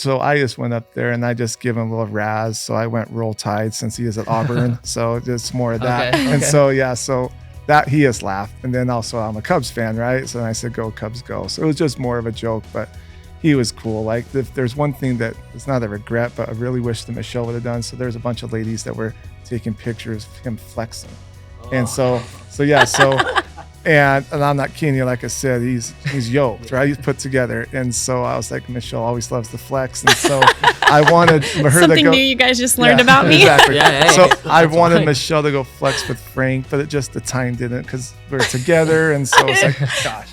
So I just went up there and I just give him a little razz. So I went Roll Tide since he is at Auburn. So just more of that. Okay. And so, so that he has laughed. And then also I'm a Cubs fan, right? So I said, go Cubs, go. So it was just more of a joke, but he was cool. Like if there's one thing that it's not a regret, but I really wish that Michelle would have done. So there's a bunch of ladies that were taking pictures of him flexing. Oh. And so and I'm not kidding you, like I said, he's yoked, right? He's put together. And so I was like, Michelle always loves to flex. And so I wanted her Something to go. new you guys just learned about me. Exactly. Yeah, hey, so I wanted fine. Michelle to go flex with Frank, but the time didn't because we're together. And so it's like, gosh.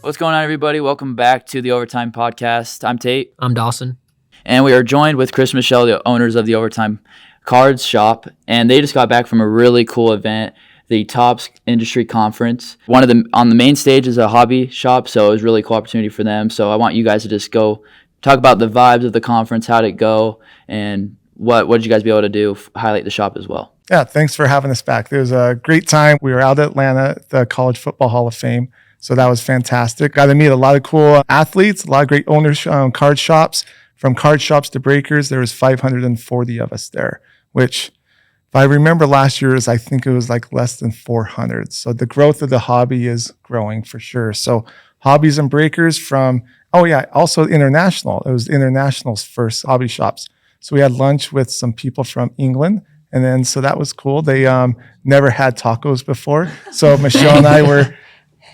What's going on, everybody? Welcome back to the Overtime Podcast. I'm Tate. I'm Dawson. And we are joined with Chris and Michelle, the owners of the Overtime Cards Shop. And they just got back from a really cool event, the Topps Industry Conference. One of them on the main stage is a hobby shop, so it was a really cool opportunity for them. So I want you guys to just go talk about the vibes of the conference, how'd it go, and what did you guys be able to do, highlight the shop as well. Yeah, thanks for having us back. It was a great time. We were out at Atlanta at the College Football Hall of Fame. So that was fantastic. Got to meet a lot of cool athletes, a lot of great owners, card shops. From card shops to breakers, there was 540 of us there, which if I remember last year, I think it was like less than 400. So the growth of the hobby is growing for sure. So hobbies and breakers from, also international. It was international's first hobby shops. So we had lunch with some people from England. And then, so that was cool. They never had tacos before. So Michelle and I were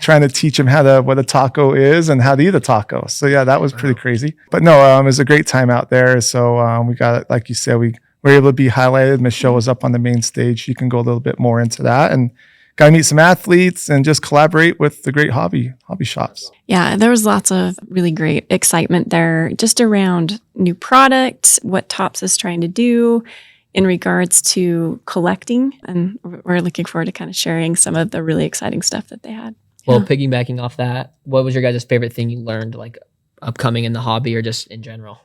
trying to teach them what a taco is and how to eat a taco. So yeah, that was pretty crazy. But no, it was a great time out there. So we got, like you said, we were able to be highlighted. Michelle was up on the main stage. She can go a little bit more into that and got to meet some athletes and just collaborate with the great hobby shops. Yeah, there was lots of really great excitement there just around new product, what Topps is trying to do in regards to collecting. And we're looking forward to kind of sharing some of the really exciting stuff that they had. Well, piggybacking off that, what was your guys' favorite thing you learned, like upcoming in the hobby or just in general?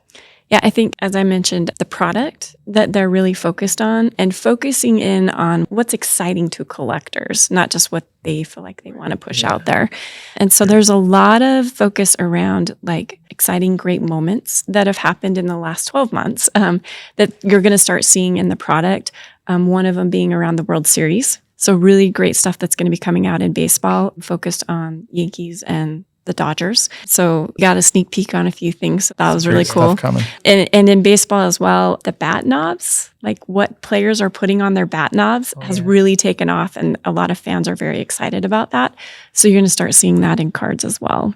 Yeah, I think, as I mentioned, the product that they're really focused on and focusing in on what's exciting to collectors, not just what they feel like they want to push out there. And so there's a lot of focus around like exciting, great moments that have happened in the last 12 months that you're going to start seeing in the product. One of them being around the World Series. So really great stuff that's going to be coming out in baseball, focused on Yankees and the Dodgers. So got a sneak peek on a few things. That was really cool. And in baseball as well, the bat knobs, like what players are putting on their bat knobs has really taken off. And a lot of fans are very excited about that. So you're going to start seeing that in cards as well.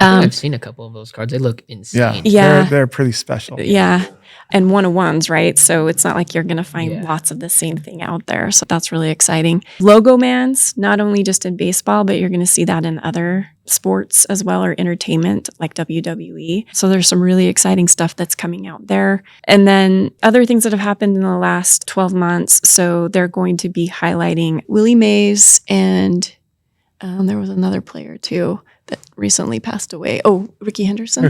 I've seen a couple of those cards. They look insane. Yeah. They're pretty special. Yeah. And one-of-ones, right? So it's not like you're going to find lots of the same thing out there. So that's really exciting. Logo mans, not only just in baseball, but you're going to see that in other sports as well, or entertainment like WWE. So there's some really exciting stuff that's coming out there. And then other things that have happened in the last 12 months. So they're going to be highlighting Willie Mays and there was another player too that recently passed away. Oh, Ricky Henderson.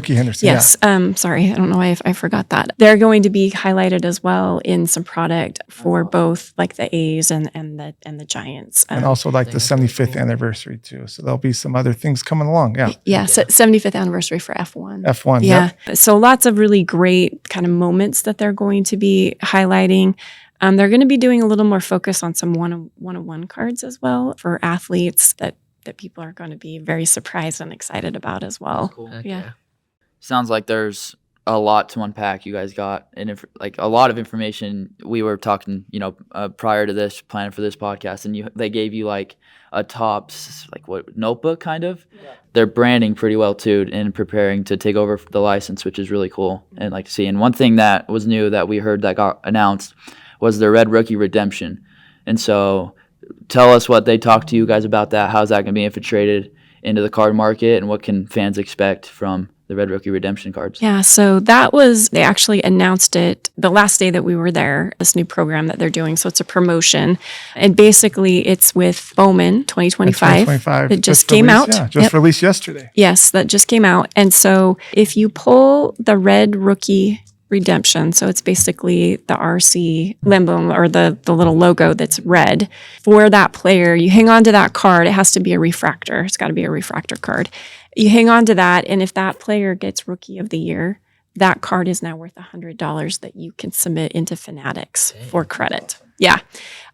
Yes. Yeah. Sorry. I don't know why I forgot that. They're going to be highlighted as well in some product for both like the A's and the Giants. And also like the 75th anniversary too. So there'll be some other things coming along. Yeah. Yeah. 75th anniversary for F1. F1. Yeah. Yep. So lots of really great kind of moments that they're going to be highlighting. They're going to be doing a little more focus on some one-on-one cards as well for athletes that people are going to be very surprised and excited about as well. Cool. Yeah. Sounds like there's a lot to unpack. You guys got like a lot of information. We were talking, prior to this, planning for this podcast, and they gave you like a Topps, like what, notebook kind of. Yeah. They're branding pretty well too and preparing to take over the license, which is really cool and like to see. And one thing that was new that we heard that got announced was the Red Rookie Redemption. And so tell us what they talked to you guys about that. How's that going to be infiltrated into the card market, and what can fans expect from the Red Rookie Redemption cards? Yeah, so they actually announced it the last day that we were there, this new program that they're doing. So it's a promotion. And basically it's with Bowman 2025. It just came out. Yeah, released yesterday. Yes, that just came out. And so if you pull the Red Rookie Redemption. So it's basically the RC emblem or the little logo that's red. For that player, you hang on to that card. It has to be a refractor. It's got to be a refractor card. You hang on to that, and if that player gets Rookie of the Year, that card is now worth $100 that you can submit into Fanatics for credit. Yeah.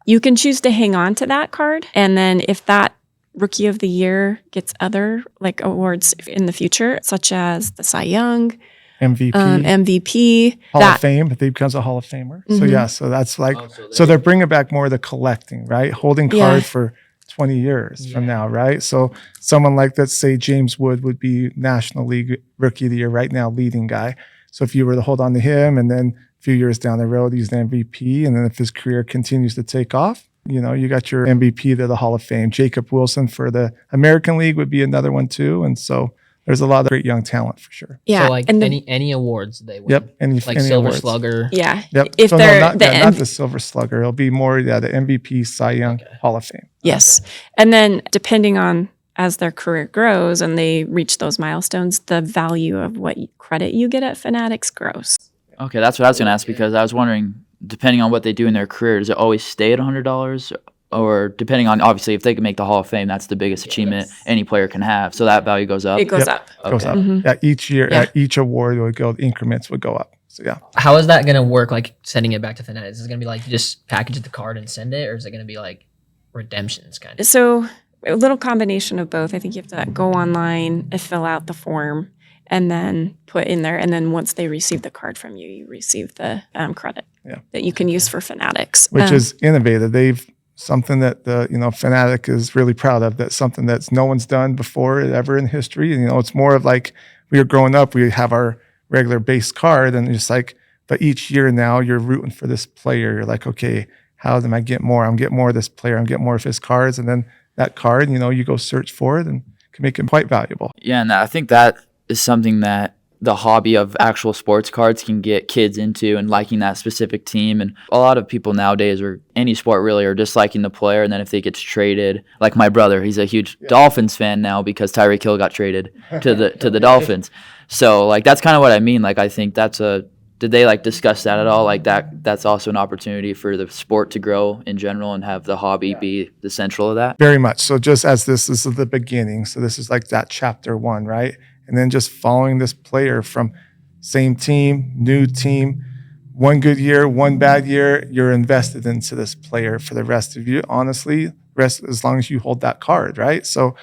You can choose to hang on to that card, and then if that Rookie of the Year gets other like awards in the future, such as the Cy Young, MVP, Hall of Fame, if he becomes a Hall of Famer. So yeah, so that's like, so they're bringing back more of the collecting, right? Holding cards for 20 years from now, right? So someone like, let's say James Wood would be National League Rookie of the Year right now, leading guy. So if you were to hold on to him and then a few years down the road, he's the MVP. And then if his career continues to take off, you know, you got your MVP to the Hall of Fame. Jacob Wilson for the American League would be another one too. And so there's a lot of great young talent for sure. Yeah. So like any awards they win. Yep. Like any Silver awards. Slugger. Yeah. Yep. If so they're not the Silver Slugger. It'll be more the MVP, Cy Young, Hall of Fame. Yes. And then depending on as their career grows and they reach those milestones, the value of what credit you get at Fanatics grows. Okay, that's what I was going to ask, because I was wondering, depending on what they do in their career, does it always stay at $100? Or depending on, obviously, if they can make the Hall of Fame, that's the biggest achievement any player can have. So that value goes up. It goes up. Goes up. Yeah, each year, each award would go, increments would go up. So yeah. How is that going to work, like sending it back to Fanatics? Is it going to be like you just package the card and send it? Or is it going to be like redemptions kind of? So a little combination of both. I think you have to go online and fill out the form and then put in there. And then once they receive the card from you, you receive the credit that you can use for Fanatics. Which is innovative. They've something that the Fanatic is really proud of. That's something that's no one's done before ever in history. And, it's more of like we were growing up, we have our regular base card and just like, but each year now you're rooting for this player. You're like, okay, how am I get more? I'm getting more of this player. I'm getting more of his cards. And then that card, you go search for it and can make it quite valuable. Yeah, and I think that is something that the hobby of actual sports cards can get kids into and liking that specific team. And a lot of people nowadays, or any sport really, are just liking the player. And then if they get traded, like my brother, he's a huge Dolphins fan now because Tyreek Hill got traded to the Dolphins. So like that's kind of what I mean. Like I think did they like discuss that at all? Like that's also an opportunity for the sport to grow in general and have the hobby be the central of that? Very much. So just as this is the beginning. So this is like that chapter 1, right? And then just following this player from same team, new team, one good year, one bad year, you're invested into this player for the rest of you. Honestly, as long as you hold that card, right? So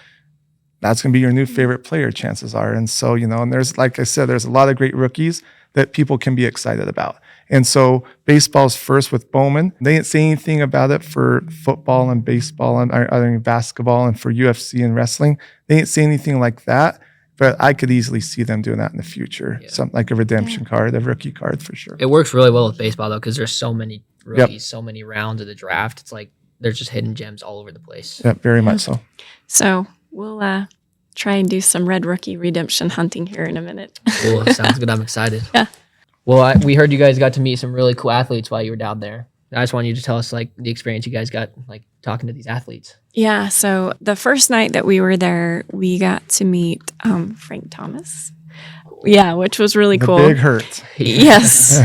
that's going to be your new favorite player, chances are. And so, and there's, like I said, there's a lot of great rookies that people can be excited about. And so baseball's first with Bowman. They didn't say anything about it for football and baseball and basketball and for UFC and wrestling. They didn't say anything like that. But I could easily see them doing that in the future. Something like a redemption card, a rookie card for sure. It works really well with baseball though, because there's so many rookies, so many rounds of the draft. It's like there's just hidden gems all over the place. Yeah, very much so. So we'll try and do some Red Rookie Redemption hunting here in a minute. Cool. Sounds good. I'm excited. Yeah. Well, we heard you guys got to meet some really cool athletes while you were down there. I just want you to tell us like the experience you guys got like talking to these athletes. Yeah. So the first night that we were there, we got to meet Frank Thomas. Yeah, which was really cool. Big hurt. Yes.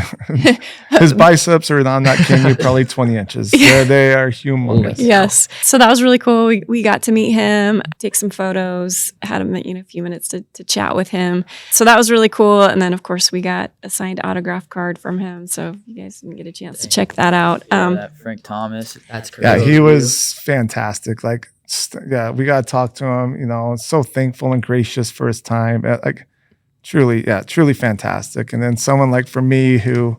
His biceps are on that king probably 20 inches. They are humongous. Yes. So that was really cool. We got to meet him, take some photos, had a few minutes to chat with him. So that was really cool. And then, of course, we got a signed autograph card from him. So if you guys didn't get a chance to check that out. That Frank Thomas. That's crazy. Yeah, he was fantastic. Like, we got to talk to him, so thankful and gracious for his time. Truly fantastic. And then someone like for me that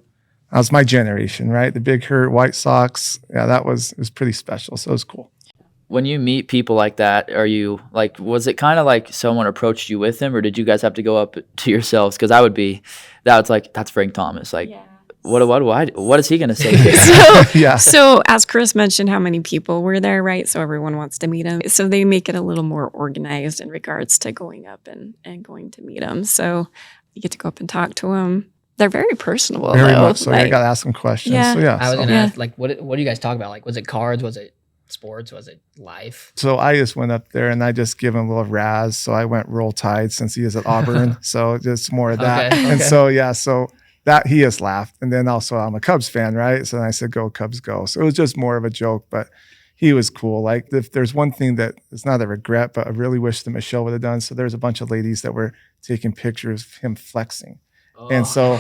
was my generation, right? The Big Hurt, White Sox. Yeah, it was pretty special. So it was cool. When you meet people like that, are you like, was it kind of like someone approached you with him, or did you guys have to go up to yourselves? Because that's like, that's Frank Thomas. Like, what is he going to say? So as Chris mentioned, how many people were there, right? So everyone wants to meet him. So they make it a little more organized in regards to going up and going to meet him. So you get to go up and talk to him. They're very personable. Very much so. I got to ask them questions. Yeah. So, yeah. I was going to ask, like, what do you guys talk about? Like, was it cards? Was it sports? Was it life? So I just went up there and I just give him a little razz. So I went Roll Tide since he is at Auburn. So just more of that. Okay. And so, so that he has laughed. And then also I'm a Cubs fan, right? So then I said, go Cubs, go. So it was just more of a joke, but he was cool. Like if there's one thing that is not a regret, but I really wish that Michelle would have done. So there's a bunch of ladies that were taking pictures of him flexing. And so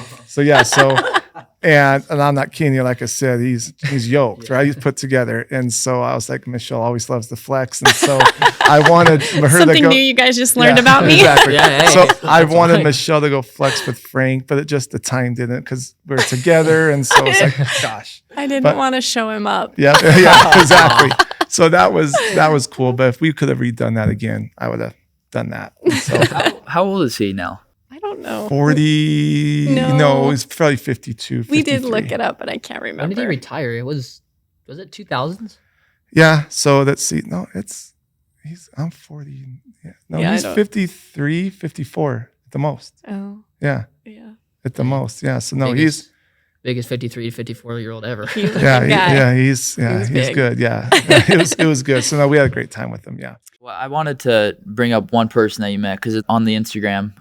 and I'm not kidding you. Like I said, he's yoked, right? He's put together. And so I was like, Michelle always loves to flex. And so I wanted her Something to go. new you guys just learned about me. Exactly. Yeah, hey, So I that's wanted fine. Michelle to go flex with Frank, but the time didn't because we were together. And so it's like, gosh. I didn't But- want to show him up. Yeah, exactly. So that was cool. But if we could have redone that again, I would have done that. So How old is he now? I don't know. 40, no, he's probably 52. We did 53. look it up, but I can't remember. When did he retire? It was it 2000s? Yeah. So let's see. No, I'm 40. Yeah. No, Yeah, I he's don't- 53, 54 at the most. Oh, Yeah. yeah. At the most. Yeah. So no, he's, biggest 53 to 54-year-old ever. He was a yeah, big guy. he's big. good. Yeah. It was good. So no, we had a great time with him. Yeah. Well, I wanted to bring up one person that you met because on the Instagram,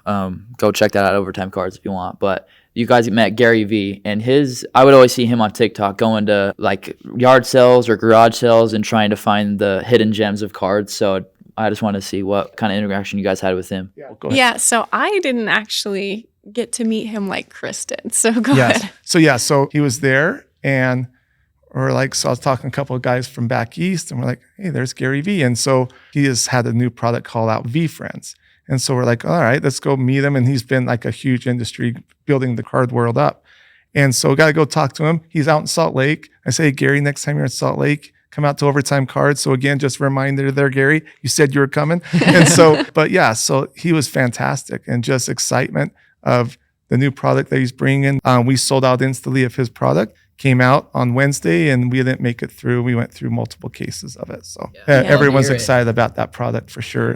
go check that out, Overtime Cards, if you want. But you guys met Gary V, and I would always see him on TikTok going to like yard sales or garage sales and trying to find the hidden gems of cards. So I just wanted to see what kind of interaction you guys had with him. Yeah. Go ahead. Yeah, so I didn't actually get to meet him like Chris did. So go Yes. ahead. So he was there and we're like, so I was talking to a couple of guys from back east and we're like, hey, there's Gary V. And so he has had a new product called out V Friends. And so we're like, all right, let's go meet him. And he's been like a huge industry building the card world up. And so got to go talk to him. He's out in Salt Lake. I say, Gary, next time you're in Salt Lake, come out to Overtime Cards. So again, just a reminder there, Gary, you said you were coming. And so, but yeah, so he was fantastic and just excitement of the new product that he's bringing. We sold out instantly of his product, came out on Wednesday and we didn't make it through. We went through multiple cases of it. So Yeah. everyone's Hear it. excited about that product for sure.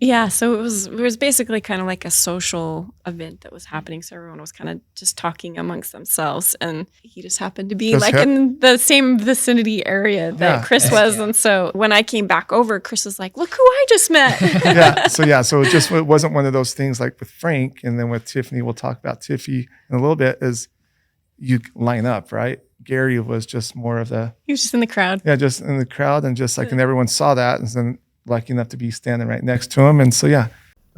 Yeah, so it was basically kind of like a social event that was happening. So everyone was kind of just talking amongst themselves, and he just happened to be Just like hip. in the same vicinity area that Yeah. Chris was. And so when I came back over, Chris was like, "Look who I just met." So it wasn't one of those things like with Frank and then with Tiffany. We'll talk about Tiffy in a little bit. Is you line up, right? Gary was just more of He was just in the crowd. just in the crowd and just like, and everyone saw that and then lucky enough to be standing right next to him. And so, yeah,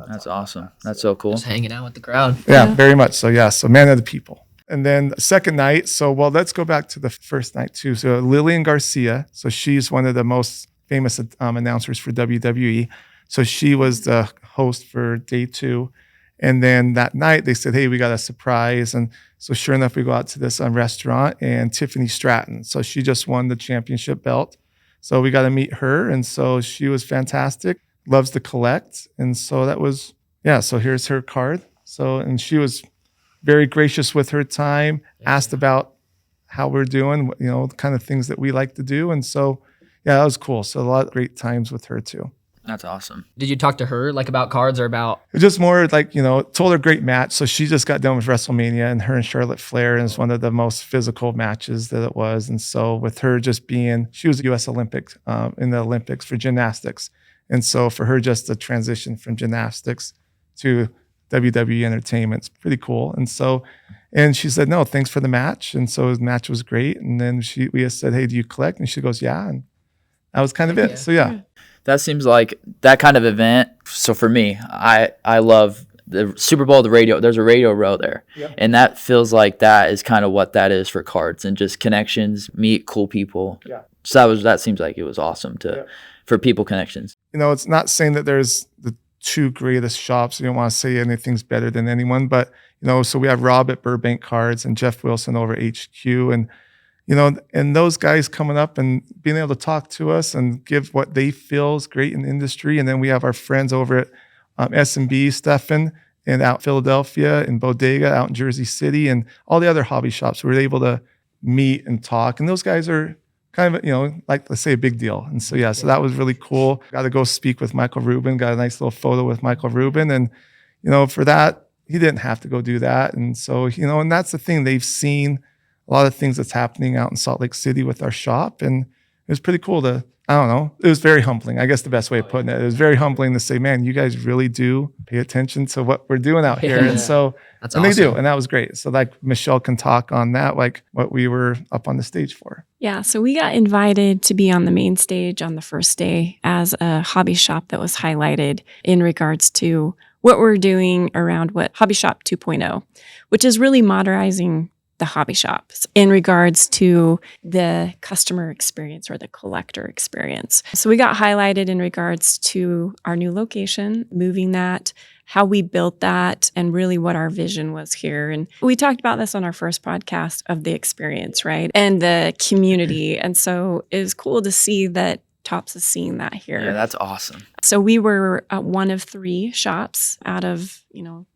That's awesome. That's so cool. Just hanging out with the crowd. yeah, very much. So, yeah, so man of the people. And then the second night, let's go back to the first night too. So Lillian Garcia, so she's one of the most famous announcers for WWE. So she was the host for day 2. And then that night they said, hey, we got a surprise. And so sure enough, we go out to this restaurant and Tiffany Stratton. So she just won the championship belt. So we got to meet her. And so she was fantastic, loves to collect. And so that was, so here's her card. So, and she was very gracious with her time, asked about how we're doing, the kind of things that we like to do. And so, that was cool. So a lot of great times with her too. That's awesome. Did you talk to her like about cards or about? It was just more like, told her great match. So she just got done with WrestleMania and her and Charlotte Flair, and it's one of the most physical matches that it was. And so with her just she was U.S. Olympic in the Olympics for gymnastics. And so for her just to transition from gymnastics to WWE entertainment's pretty cool. And so, and she said, no, thanks for the match. And so the match was great. And then we just said, hey, do you collect? And she goes, yeah. And that was kind of it. Yeah. So yeah. That seems like that kind of event. So for me, I love the Super Bowl, the radio. There's a radio row there. Yep. And that feels like that is kind of what that is for cards and just connections, meet cool people. Yeah. So that seems like it was awesome for people connections. It's not saying that there's the 2 greatest shops. You don't want to say anything's better than anyone, but so we have Rob at Burbank Cards and Jeff Wilson over HQ, and and those guys coming up and being able to talk to us and give what they feel is great in the industry. And then we have our friends over at S&B, Stefan, and out Philadelphia, and Bodega out in Jersey City, and all the other hobby shops. We were able to meet and talk. And those guys are kind of, like, let's say a big deal. And so, so that was really cool. Got to go speak with Michael Rubin, got a nice little photo with Michael Rubin. And, for that, he didn't have to go do that. And so, and that's the thing, they've seen a lot of things that's happening out in Salt Lake City with our shop. And it was pretty cool to, I don't know, it was very humbling. I guess the best way of putting it. It was very humbling to say, man, you guys really do pay attention to what we're doing out here. Yeah. And so, That's and awesome. they do. And that was great. So like Michelle can talk on that, like what we were up on the stage for. Yeah, so we got invited to be on the main stage on the first day as a hobby shop that was highlighted in regards to what we're doing around what Hobby Shop 2.0, which is really modernizing the hobby shops in regards to the customer experience or the collector experience. So we got highlighted in regards to our new location, moving that, how we built that, and really what our vision was here. And we talked about this on our first podcast of the experience, right? And the community. And so it was cool to see that Tops is seeing that here. Yeah, that's awesome. So we were one of 3 shops out of,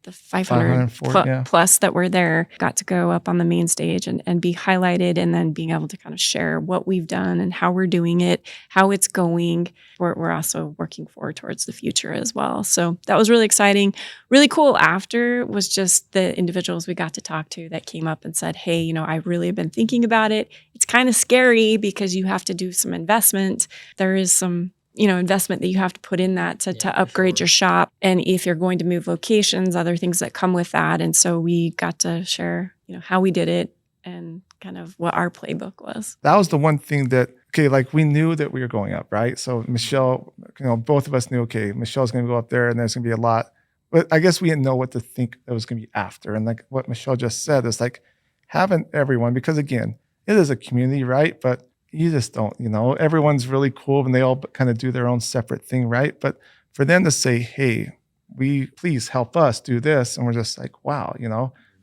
the 500 yeah. plus that were there, got to go up on the main stage and be highlighted, and then being able to kind of share what we've done and how we're doing it, how it's going. We're also working forward towards the future as well. So that was really exciting. Really cool after was just the individuals we got to talk to that came up and said, hey, I really have been thinking about it. It's kind of scary because you have to do some investment. There is some investment that you have to put in that to upgrade your shop. And if you're going to move locations, other things that come with that. And so we got to share, how we did it and kind of what our playbook was. That was the one thing that, okay, like we knew that we were going up, right? So Michelle, both of us knew, okay, Michelle's going to go up there and there's going to be a lot. But I guess we didn't know what to think that was going to be after. And like what Michelle just said is like having everyone, because again, it is a community, right? But you just don't, everyone's really cool and they all kind of do their own separate thing, right? But for them to say, hey, please help us do this. And we're just like, wow,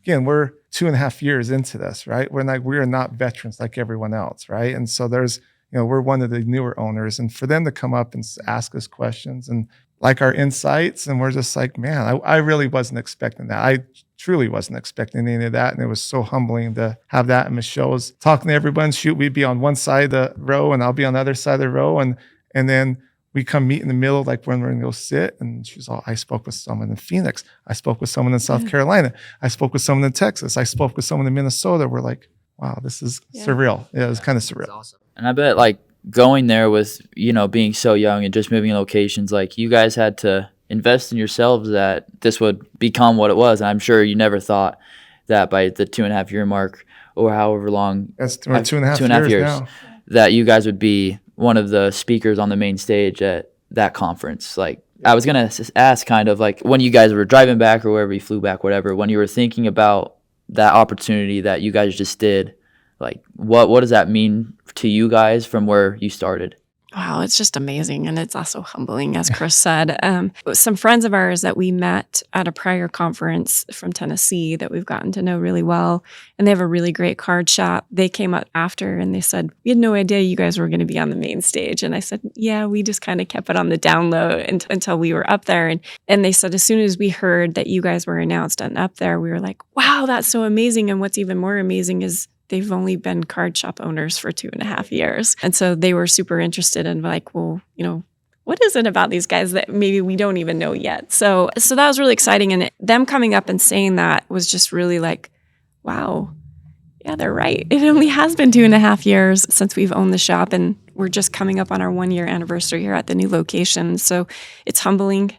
again, we're 2.5 years into this, right? We are not veterans like everyone else, right? And so there's, we're one of the newer owners, and for them to come up and ask us questions and like our insights, and we're just like, man, I really wasn't expecting that. I truly wasn't expecting any of that. And it was so humbling to have that. And Michelle was talking to everyone. Shoot, we'd be on one side of the row and I'll be on the other side of the row. And then we come meet in the middle, like when we're going to go sit. And she's all, I spoke with someone in Phoenix. I spoke with someone in South Carolina. I spoke with someone in Texas. I spoke with someone in Minnesota. We're like, wow, this is surreal. Yeah, it was kind of surreal. That's awesome. And I bet like going there with, being so young and just moving locations, like you guys had to invest in yourselves that this would become what it was. And I'm sure you never thought that by the 2.5 year mark or however long. We're 2.5 years now. That you guys would be one of the speakers on the main stage at that conference. Like I was going to ask kind of like when you guys were driving back or wherever you flew back, whatever, when you were thinking about that opportunity that you guys just did, like what does that mean to you guys from where you started? Wow, it's just amazing. And it's also humbling, as Chris said. Some friends of ours that we met at a prior conference from Tennessee that we've gotten to know really well, and they have a really great card shop. They came up after and they said, we had no idea you guys were going to be on the main stage. And I said, yeah, we just kind of kept it on the down low until we were up there. And they said, as soon as we heard that you guys were announced and up there, we were like, wow, that's so amazing. And what's even more amazing is they've only been card shop owners for 2.5 years. And so they were super interested in like, well, what is it about these guys that maybe we don't even know yet? So that was really exciting. And them coming up and saying that was just really like, wow, yeah, they're right. It only has been 2.5 years since we've owned the shop, and we're just coming up on our 1 year anniversary here at the new location. So it's humbling.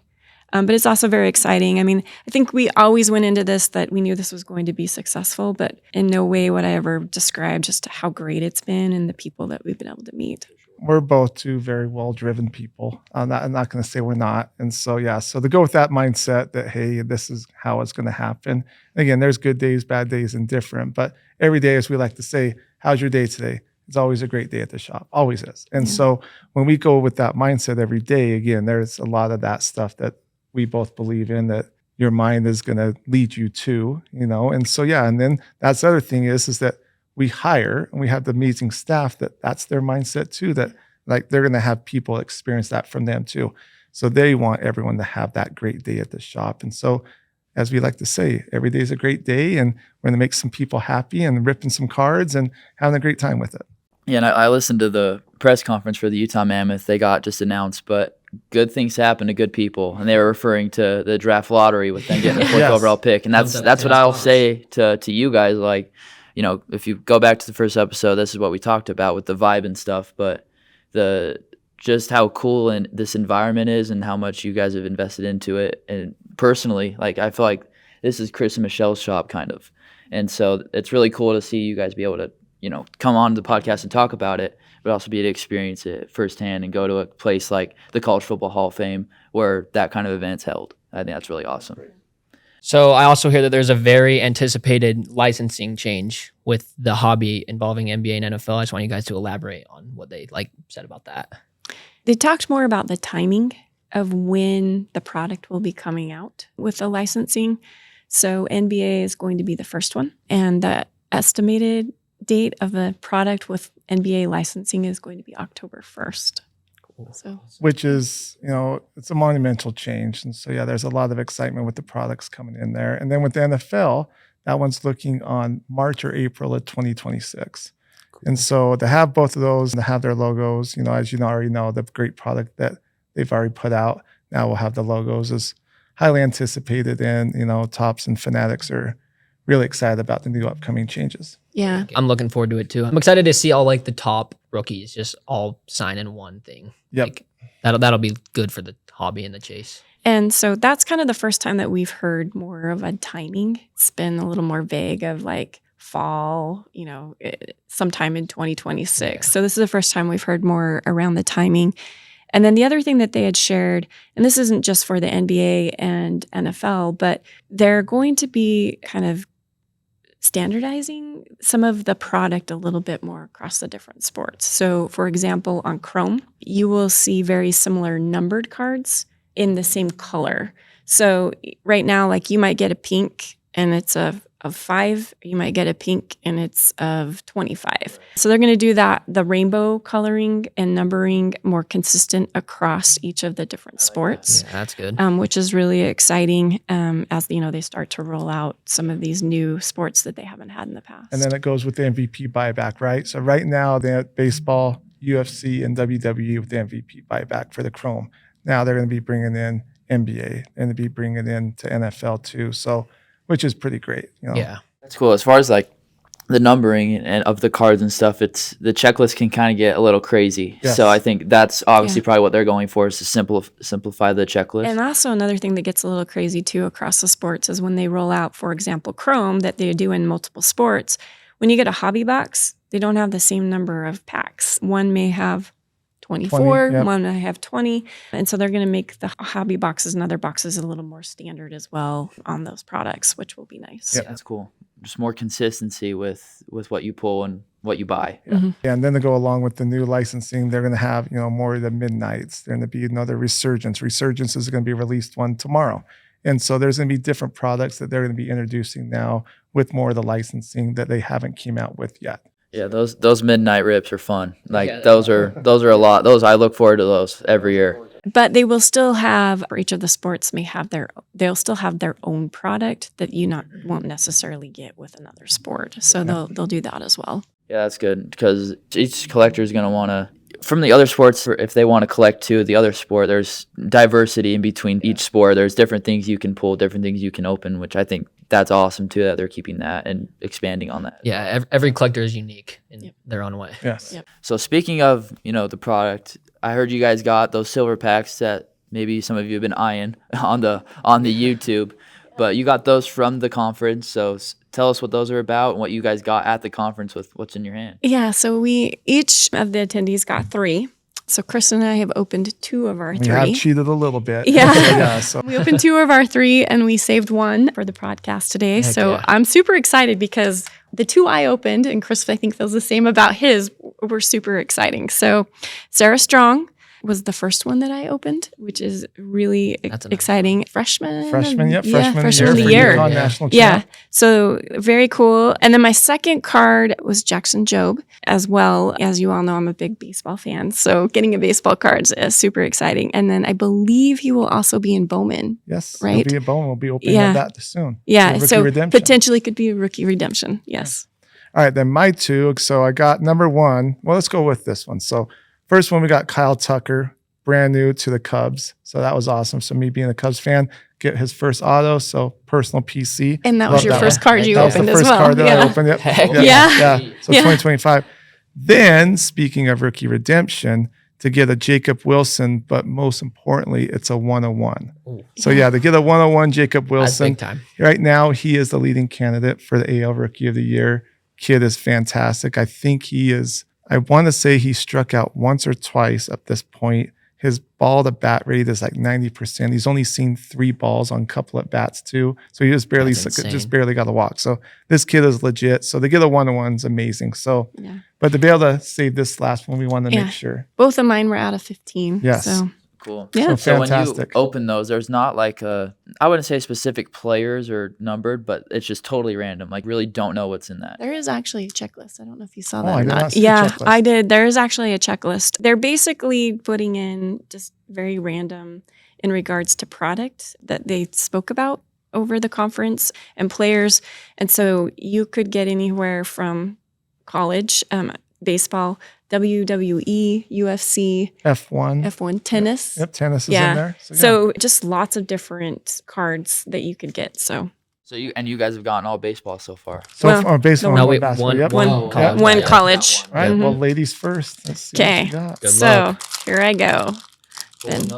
But it's also very exciting. I mean, I think we always went into this that we knew this was going to be successful, but in no way would I ever describe just how great it's been and the people that we've been able to meet. We're both 2 very well-driven people. I'm not going to say we're not. And so, so to go with that mindset that, hey, this is how it's going to happen. And again, there's good days, bad days, and different. But every day, as we like to say, how's your day today? It's always a great day at the shop. Always is. And so when we go with that mindset every day, again, there's a lot of that stuff that we both believe in that your mind is going to lead you to, and so, and then that's the other thing is that we hire and we have the amazing staff that's their mindset too, that like they're going to have people experience that from them too. So they want everyone to have that great day at the shop. And so, as we like to say, every day is a great day, and we're going to make some people happy and ripping some cards and having a great time with it. Yeah, and I listened to the press conference for the Utah Mammoth. They got just announced, but good things happen to good people, and they were referring to the draft lottery with them getting the 4th overall pick, and that's what I'll say to you guys. Like, if you go back to the first episode, this is what we talked about with the vibe and stuff. But just how cool and this environment is and how much you guys have invested into it. And personally, like, I feel like this is Chris and Michelle's shop kind of. And so it's really cool to see you guys be able to, come on the podcast and talk about it, but also be able to experience it firsthand and go to a place like the College Football Hall of Fame where that kind of event's held. I think that's really awesome. So I also hear that there's a very anticipated licensing change with the hobby involving NBA and NFL. I just want you guys to elaborate on what they said about that. They talked more about the timing of when the product will be coming out with the licensing. So NBA is going to be the first one, and the estimated date of the product with NBA licensing is going to be October 1st. Cool. So, which is, it's a monumental change. And so, yeah, there's a lot of excitement with the products coming in there. And then with the NFL, that one's looking on March or April of 2026. Cool. And so to have both of those and to have their logos, as you already know, the great product that they've already put out, now we'll have the logos is highly anticipated. And, Tops and Fanatics are really excited about the new upcoming changes. yeah. I'm looking forward to it too. I'm excited to see all the top rookies just all sign in one thing. Yep. That'll be good for the hobby and the chase. And so that's kind of the first time that we've heard more of a timing. It's been a little more vague of fall, sometime in 2026. Yeah. So this is the first time we've heard more around the timing. And then the other thing that they had shared, and this isn't just for the NBA and NFL, but they're going to be kind of standardizing some of the product a little bit more across the different sports. So for example, on Chrome, you will see very similar numbered cards in the same color. So right now, you might get a pink and it's of 5, you might get a pink and it's of 25. So they're going to do the rainbow coloring and numbering more consistent across each of the different sports. Yeah, that's good. Which is really exciting as they start to roll out some of these new sports that they haven't had in the past. And then it goes with the MVP buyback, right? So right now they have baseball, UFC, and WWE with the MVP buyback for the Chrome. Now they're going to be bringing in NBA and to be bringing in to NFL too. So, which is pretty great. Yeah. That's cool. As far as the numbering and of the cards and stuff, it's the checklist can kind of get a little crazy. Yes. So I think that's obviously probably what they're going for is to simplify the checklist. And also another thing that gets a little crazy too across the sports is when they roll out, for example, Chrome that they do in multiple sports. When you get a hobby box, they don't have the same number of packs. One may have 24, 20, yep. One may have 20. And so they're going to make the hobby boxes and other boxes a little more standard as well on those products, which will be nice. Yeah, that's cool. Just more consistency with what you pull and what you buy. Yeah. Mm-hmm. Yeah, and then to go along with the new licensing, they're going to have, more of the midnights. They're going to be another Resurgence. Resurgence is going to be released one tomorrow. And so there's going to be different products that they're going to be introducing now with more of the licensing that they haven't came out with yet. Yeah, those midnight rips are fun. Those are a lot. Those I look forward to those every year. But they will still have, for each of the sports they'll still have their own product that you won't necessarily get with another sport. So they'll do that as well. Yeah, that's good because each collector is going to want to, from the other sports, if they want to collect to the other sport, there's diversity in between each sport. There's different things you can pull, different things you can open, which I think that's awesome too, that they're keeping that and expanding on that. Yeah, every collector is unique in their own way. Yes. Yep. So speaking of, the product, I heard you guys got those silver packs that maybe some of you have been eyeing on the YouTube, but you got those from the conference. So tell us what those are about and what you guys got at the conference with what's in your hand. Yeah, so each of the attendees got 3. So Chris and I have opened 2 of our 3. We have cheated a little bit. Yeah. So We opened 2 of our 3 and we saved 1 for the podcast today. Heck So yeah. I'm super excited because the 2 I opened, and Chris I think feels the same about his, were super exciting. So Sarah Strong was the first one that I opened, which is really That's a nice exciting. Freshman yep, freshman freshman of the for year. UConn Yeah. national Yeah. champ. So very cool. And then my second card was Jackson Jobe as well. As you all know, I'm a big baseball fan. So getting a baseball card is super exciting. And then I believe he will also be in Bowman. Yes, Right. He'll be at Bowman. We'll be opening Yeah. up that soon. Yeah. Rookie So Redemption. potentially could be a rookie redemption. Yes. All right, then my 2. So I got number 1. Well, let's go with this one. So first one, we got Kyle Tucker, brand new to the Cubs. So that was awesome. So me being a Cubs fan, get his first auto. So personal PC. And that Love was your that first one. card you That was the opened as first well. card that I opened. Yep. Heck yeah. Yeah. So Yeah. 2025. Then, speaking of rookie redemption, to get a Jacob Wilson, but most importantly, it's a 101. Ooh. So yeah, to get a 101 Jacob That's Wilson, big time. right now he is the leading candidate for the AL Rookie of the Year. Kid is fantastic. I think he is, I want to say he struck out once or twice at this point. His ball to bat rate is like 90%. He's only seen 3 balls on a couple at bats too. So he just barely That's insane. got a walk. So this kid is legit. So to get a 101 is amazing. So, Yeah. but to be able to save this last one, we want to Yeah. make sure. Both of mine were out of 15. Yes. So Cool. Yeah. So when you Fantastic. open those, there's not like I wouldn't say specific players or numbered, but it's just totally random. Like really don't know what's in that. there is actually a checklist. I don't know if you saw Oh, that I or did not. not see the Yeah, checklist. I did. There is actually a checklist. They're basically putting in just very random in regards to product that they spoke about over the conference and players. And so you could get anywhere from college, baseball, WWE, UFC, F1. F1, tennis. Yep, tennis is Yeah. in there. So just lots of different cards that you could get. So So you guys have gotten all baseball so far. So well, far, baseball No, and wait, basketball. one- Yep. one Yep. college. one Yeah. college. All right. Mhm. Well, ladies first. Let's see what Okay. you got. Good So luck. here I go. Been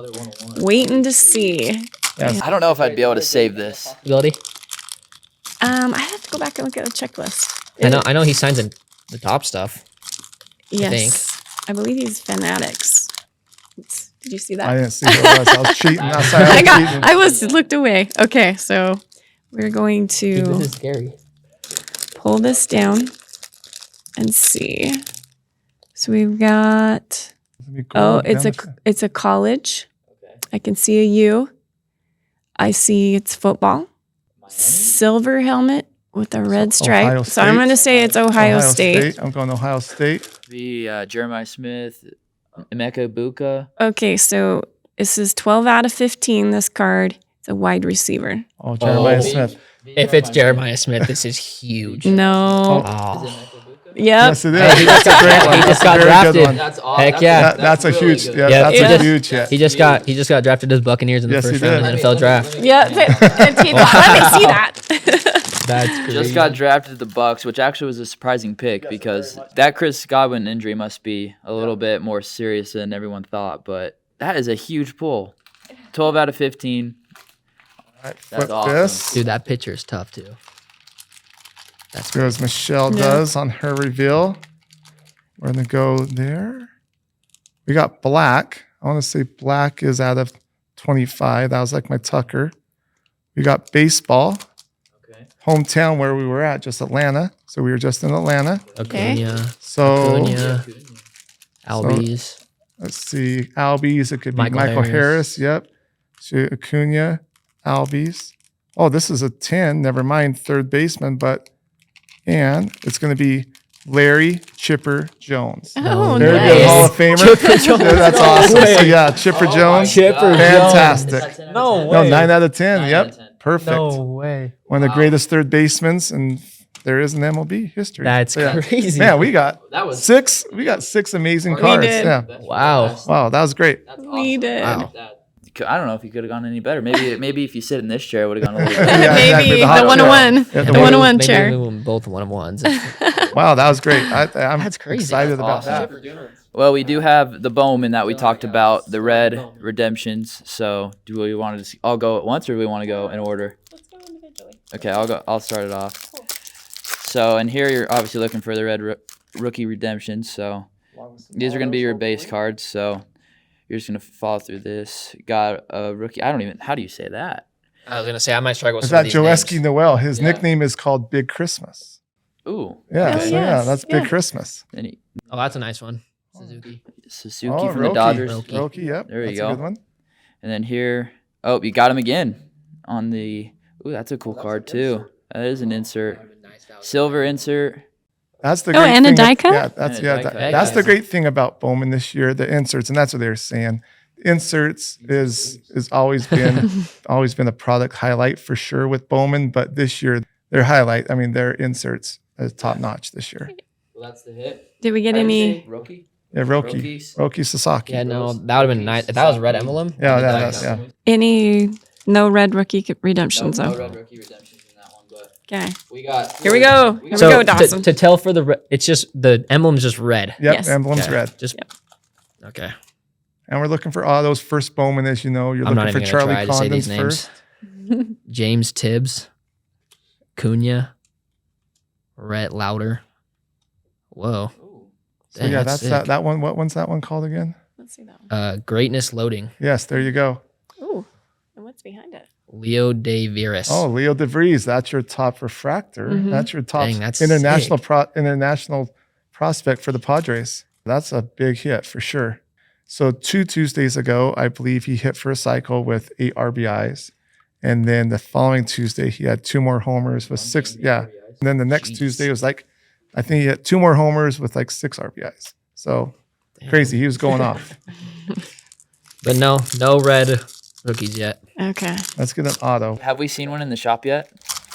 waiting to see. Yes. I don't know if I'd be able to save this. Ability? I have to go back and look at the checklist. I know he signs in the top stuff. Yes. I believe he's Fanatics. Oops. Did you see I that? didn't see what it was. I was cheating. Outside. I was looked away. Okay, so we're going Dude, to this is scary. pull this down and see. So we've got it's a college. I can see a U. I see it's football. Silver helmet with a red stripe. Ohio So I'm State. going to say it's Ohio State. I'm going Ohio State. The Jeremiah Smith, Emeka Buka. Okay, so this is 12 out of 15, this card. It's a wide receiver. Oh, Jeremiah Oh. Smith. If it's Jeremiah Smith, this is huge. No. Oh. Yep. Yes, it is. Hey, he just That's a great one. he just That's a got very good drafted. one. That's awesome. Heck yeah. That's a huge. Yeah, Yeah, that's he a just- huge hit. He just got drafted as Buccaneers in the Yes, he first round did. of the NFL draft. Yeah, let me see that. That's crazy. Just got drafted to the Bucks, which actually was a surprising pick because that Chris Godwin injury must be a little bit more serious than everyone thought. But that is a huge pull. 12 out of 15. All right, That's flip awesome. this. Dude, that picture is tough too. That's Go as Michelle Yeah. does on her reveal. We're going to go there. We got black. I want to say black is out of 25. That was like my Tucker. We got baseball. Okay. Hometown where we were at, just Atlanta. So we were just in Atlanta. Acuna, So Acuna, Albies. let's see. Albies. It could be Michael Michael Harris. Harris. Yep. So Acuna, Albies. Oh, this is a 10. Never mind third baseman, and it's going to be Larry Chipper Jones. Oh, Very nice. good Hall of Famer. Chipper Jones. Yeah, that's No awesome. way. So yeah, Chipper Jones. Chipper Fantastic. No No, way. 9 out of 10. 9 Yep. out of 10. Perfect. No way. One of the greatest third basemen and there is in MLB history. That's So, yeah. crazy. Man, we got That was 6. We got 6 amazing cards. did. Yeah. Wow. Wow, that was great. We did. Wow. I don't know if you could have gone any better. Maybe if you sit in this chair, it would have gone a little better. Yeah, Maybe exactly, the hot chair. 101. Yeah, The maybe- 101 Maybe chair. we won both one-on-ones. Wow, that was great. I'm That's crazy. excited That's about awesome. that. Well, we do have the Bowman that we talked about, the red redemptions. So, do we want to? I'll go at once, or do we want to go in order? Let's go individually. Okay, I'll go. I'll start it off. So, and here you're obviously looking for the red rookie redemptions. So, these are going to be your base cards. So, you're just going to follow through this. Got a rookie. I don't even. How do you say that? I was gonna say I might struggle with Is some of that these Joeski names. Noel? His Yeah. nickname is called Big Christmas. Ooh. Yeah, Oh, so yes. yeah, that's Big Yeah. Christmas. Then he, Oh, that's a nice one. Suzuki. Suzuki Oh, from Roki. the Dodgers. Roki. Roki, yep. There you that's go. a good one. And then here, oh, you got him again on the. Ooh, that's a cool card too. That is an insert, silver insert. That's the Oh, great and a thing. die cut? Yeah, that's And a yeah. die cut. That's the great thing about Bowman this year. The inserts, and that's what they were saying. Inserts is always been a product highlight for sure with Bowman, but this year their highlight. I mean, their inserts is top notch this year. Well, that's the hit. Did we get any? Roki? Yeah, Roki Sasaki. Yeah, no, that would have been nice. If that was red emblem. Yeah, that'd be yeah, nice. yeah. Any? No red rookie redemptions No though. red rookie redemptions in that one, but Okay. Here we go. Here we So go, Dawson. to tell for it's just the emblem's just red. Yep, Yes. emblem's Okay, red. Just okay. And we're looking for autos. First Bowman, as you know, you're I'm not looking even for gonna Charlie try to say Condon's these names. first. James Tibbs, Cunha, Rhett Louder. Whoa. So Dang, yeah, that's that's sick. that one. What one's that one called again? Let's see that one. Greatness Loading. Yes, there you go. Ooh. And what's behind it? Leo De Viris. Oh, Leo DeVries, that's your top refractor. Mhm. That's your top Dang, that's international sick. international prospect for the Padres. That's a big hit for sure. So 2 Tuesdays ago, I believe he hit for a cycle with 8 RBIs. And then the following Tuesday, he had 2 more homers with 6. Yeah. And then the next Jeez. Tuesday was like, I think he had 2 more homers with like 6 RBIs. So Damn. crazy. He was going off. But no red rookies yet. Okay. Let's get an auto. Have we seen one in the shop yet?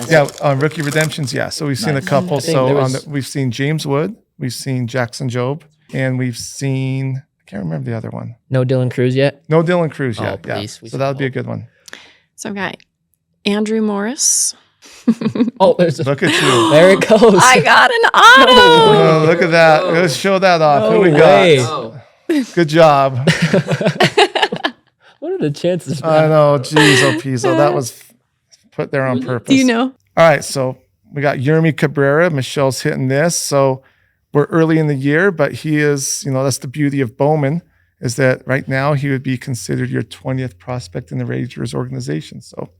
Yeah, on Rookie Redemptions, yeah. So we've seen a Nice. couple. I think So there on was- we've seen James Wood, we've seen Jackson Job, and we've seen, I can't remember the other one. No Dylan Cruz yet. No Dylan Cruz Oh, yet. Yeah. please. We So that would be a hope. good one. So I've got Andrew Morris. Oh, there's Look at you. there it goes. I got an auto. Oh, look at that. Let's show that off. No Who we way. got? Good job. What are the chances? I know. Jeez, oh, Pizzo. That was put there on purpose. Do you know? All right. So we got Yermi Cabrera. Michelle's hitting this. So we're early in the year, but he is, that's the beauty of Bowman, is that right now he would be considered your 20th prospect in the Rangers organization. So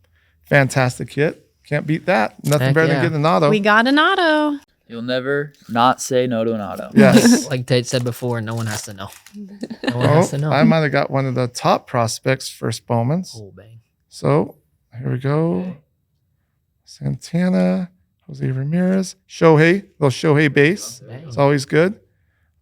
fantastic hit. Can't beat that. Nothing Heck better yeah. than getting an auto. We got an auto. You'll never not say no to an auto. Yes. Like Tate said before, no one has to know. No one has to know. I might have got one of the top prospects, first Bowman's. Oh, bang. So here we go. Santana, Jose Ramirez, Shohei, little Shohei base. Bang. It's always good.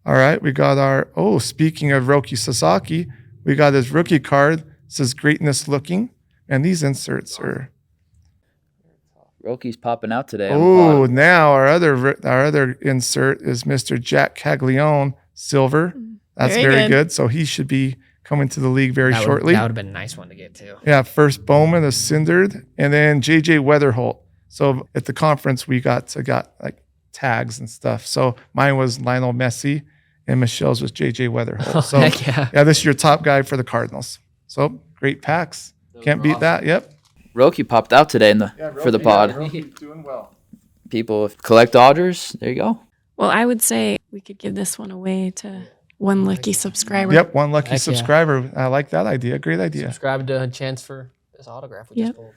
All right, we got speaking of Roki Sasaki, we got his rookie card. It says greatness looking. And these inserts are, Roki's popping out today. on the oh, pod. now our other insert is Mr. Jack Caglione, silver. That's Very very good. good. So he should be coming to the league very shortly. That would have been a nice one to get too. Yeah, first Bowman is Cindered, and then JJ Weatherholt. So at the conference, we got like tags and stuff. So mine was Lionel Messi, and Michelle's was JJ Weatherholt. So Heck yeah. yeah, this is your top guy for the Cardinals. So great packs. Can't beat that. Yep. Roki popped out today for the pod. doing well. People collect Dodgers. There you go. Well, I would say we could give this one away to one lucky subscriber. Yep, one lucky Heck yeah. subscriber. I like that idea. Great idea. Subscribe to a chance for this autograph. We Yep. just pulled.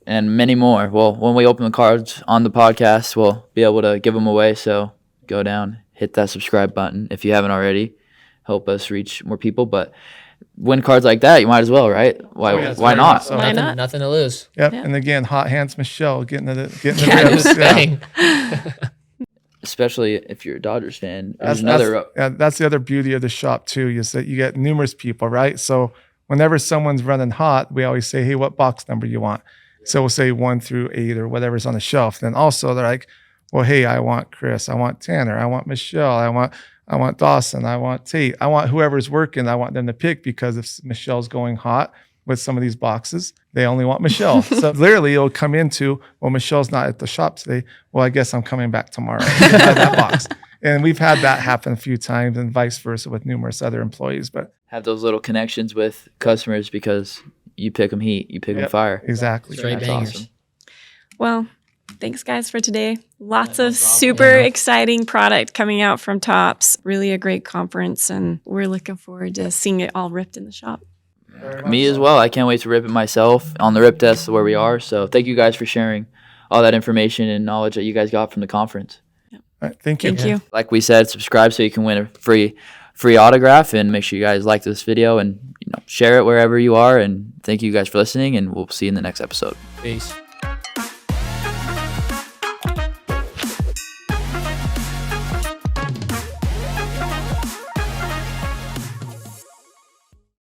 And many more. Well, when we open the cards on the podcast, we'll be able to give them away. So go down, hit that subscribe button if you haven't already. Help us reach more people. But win cards like that, you might as well, right? Why? Oh, yeah, it's why very not? much so. Why Nothing, not? nothing to lose. Yep. Yeah. And again, hot hands Michelle getting the Yeah, ribs. just Yeah. bang. Especially if you're a Dodgers fan. That's, There's another. that's the other beauty of the shop too, is that you get numerous people, right? So whenever someone's running hot, we always say, hey, what box number you want? So we'll say 1 through 8 or whatever's on the shelf. Then also they're like, well, hey, I want Chris, I want Tanner, I want Michelle, I want Dawson, I want Tate, I want whoever's working, I want them to pick, because if Michelle's going hot with some of these boxes, they only want Michelle. So literally it'll come into, well, Michelle's not at the shop today. Well, I guess I'm coming back tomorrow to buy that box. And we've had that happen a few times, and vice versa with numerous other employees. But Have those little connections with customers because you pick them heat, you pick them Yep. fire. exactly. Straight That's bangers. awesome. Well, thanks guys for today. Lots of super exciting product coming out from Tops. Really a great conference, and we're looking forward to seeing it all ripped in the shop. Me as well. I can't wait to rip it myself on the rip test where we are. So thank you guys for sharing all that information and knowledge that you guys got from the conference. All right, thank you. Thank you. Like we said, subscribe so you can win a free autograph, and make sure you guys like this video and share it wherever you are. And thank you guys for listening, and we'll see you in the next episode. Peace.